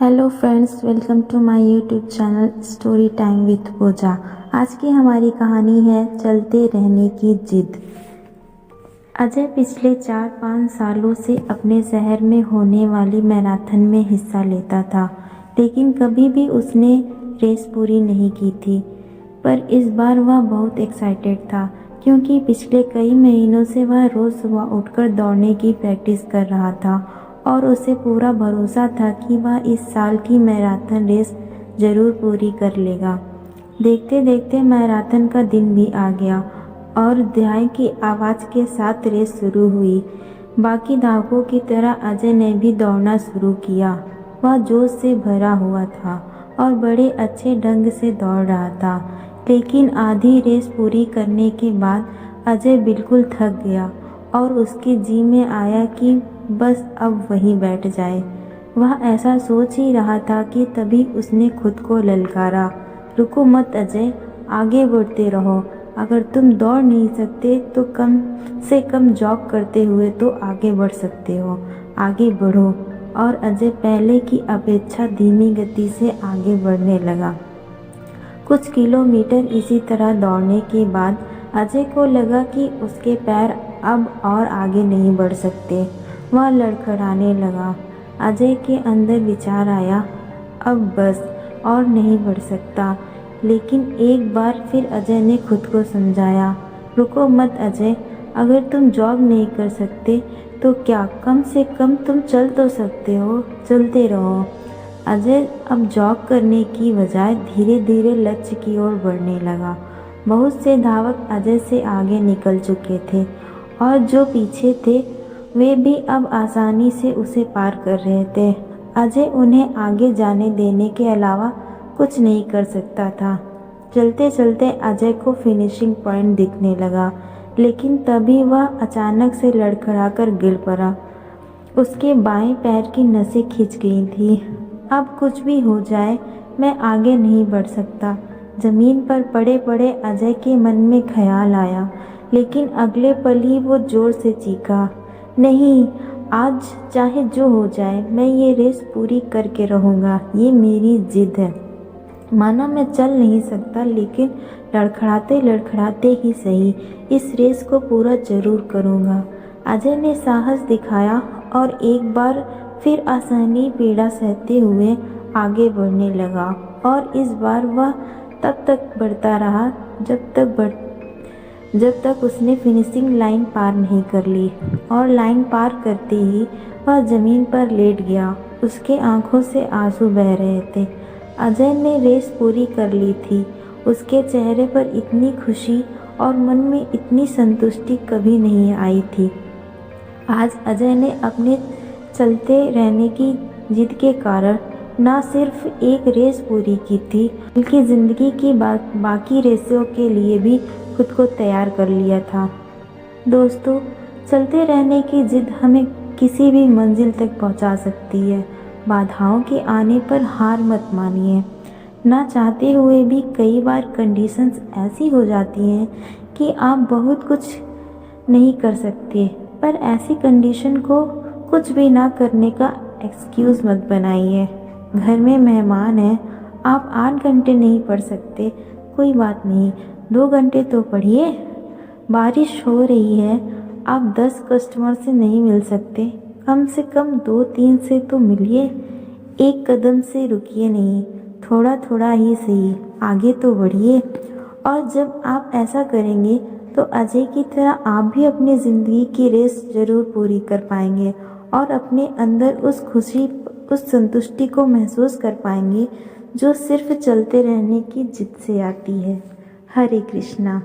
Hello friends, welcome to my YouTube channel story time with Pooja. आज की हमारी कहानी है चलते रहने की जिद। अजय पिछले 4-5 सालों से अपने शहर में होने वाली मैराथन में हिस्सा लेता था, लेकिन कभी भी उसने रेस पूरी नहीं की थी। पर इस बार वह बहुत एक्साइटेड था, क्योंकि पिछले कई महीनों से वह रोज़ सुबह उठकर दौड़ने की प्रैक्टिस कर रहा था और उसे पूरा भरोसा था कि वह इस साल की मैराथन रेस ज़रूर पूरी कर लेगा। देखते देखते मैराथन का दिन भी आ गया और ध्यान की आवाज़ के साथ रेस शुरू हुई। बाकी धावकों की तरह अजय ने भी दौड़ना शुरू किया। वह जोश से भरा हुआ था और बड़े अच्छे ढंग से दौड़ रहा था, लेकिन आधी रेस पूरी करने के बाद अजय बिल्कुल थक गया और उसके जी में आया कि बस अब वहीं बैठ जाए। वह ऐसा सोच ही रहा था कि तभी उसने खुद को ललकारा, रुको मत अजय, आगे बढ़ते रहो। अगर तुम दौड़ नहीं सकते तो कम से कम जॉग करते हुए तो आगे बढ़ सकते हो, आगे बढ़ो। और अजय पहले की अपेक्षा धीमी गति से आगे बढ़ने लगा। कुछ किलोमीटर इसी तरह दौड़ने के बाद अजय को लगा कि उसके पैर अब और आगे नहीं बढ़ सकते। वह लड़खड़ाने लगा। अजय के अंदर विचार आया, अब बस और नहीं बढ़ सकता। लेकिन एक बार फिर अजय ने खुद को समझाया, रुको मत अजय, अगर तुम जॉग नहीं कर सकते तो क्या, कम से कम तुम चल तो सकते हो, चलते रहो। अजय अब जॉग करने की बजाय धीरे धीरे लक्ष्य की ओर बढ़ने लगा। बहुत से धावक अजय से आगे निकल चुके थे और जो पीछे थे वे भी अब आसानी से उसे पार कर रहे थे। अजय उन्हें आगे जाने देने के अलावा कुछ नहीं कर सकता था। चलते चलते अजय को फिनिशिंग पॉइंट दिखने लगा, लेकिन तभी वह अचानक से लड़खड़ाकर गिर पड़ा। उसके बाएं पैर की नसें खिंच गई थी। अब कुछ भी हो जाए, मैं आगे नहीं बढ़ सकता। जमीन पर पड़े पड़े अजय के मन में ख्याल आया, लेकिन अगले पल ही वो जोर से चीखा, नहीं, आज चाहे जो हो जाए मैं ये रेस पूरी करके रहूँगा, ये मेरी जिद है। माना मैं चल नहीं सकता, लेकिन लड़खड़ाते लड़खड़ाते ही सही इस रेस को पूरा जरूर करूँगा। अजय ने साहस दिखाया और एक बार फिर असहनीय पीड़ा सहते हुए आगे बढ़ने लगा। और इस बार वह तब तक बढ़ता रहा जब तक उसने फिनिशिंग लाइन पार नहीं कर ली। और लाइन पार करते ही वह जमीन पर लेट गया। उसके आंखों से आंसू बह रहे थे। अजय ने रेस पूरी कर ली थी। उसके चेहरे पर इतनी खुशी और मन में इतनी संतुष्टि कभी नहीं आई थी। आज अजय ने अपने चलते रहने की जिद के कारण न सिर्फ एक रेस पूरी की थी, बल्कि ज़िंदगी की बाकी रेसों के लिए भी खुद को तैयार कर लिया था। दोस्तों, चलते रहने की जिद हमें किसी भी मंजिल तक पहुंचा सकती है। बाधाओं के आने पर हार मत मानिए। ना चाहते हुए भी कई बार कंडीशंस ऐसी हो जाती हैं कि आप बहुत कुछ नहीं कर सकते, पर ऐसी कंडीशन को कुछ भी ना करने का एक्सक्यूज़ मत बनाइए। घर में मेहमान हैं, आप 8 घंटे नहीं पढ़ सकते, कोई बात नहीं, 2 घंटे तो पढ़िए। बारिश हो रही है, आप 10 कस्टमर से नहीं मिल सकते, कम से कम 2-3 से तो मिलिए। एक कदम से रुकिए नहीं, थोड़ा थोड़ा ही सही, आगे तो बढ़िए। और जब आप ऐसा करेंगे तो अजय की तरह आप भी अपनी ज़िंदगी की रेस ज़रूर पूरी कर पाएंगे और अपने अंदर उस खुशी, उस संतुष्टि को महसूस कर पाएंगे जो सिर्फ चलते रहने की जिद से आती है। हरे कृष्णा।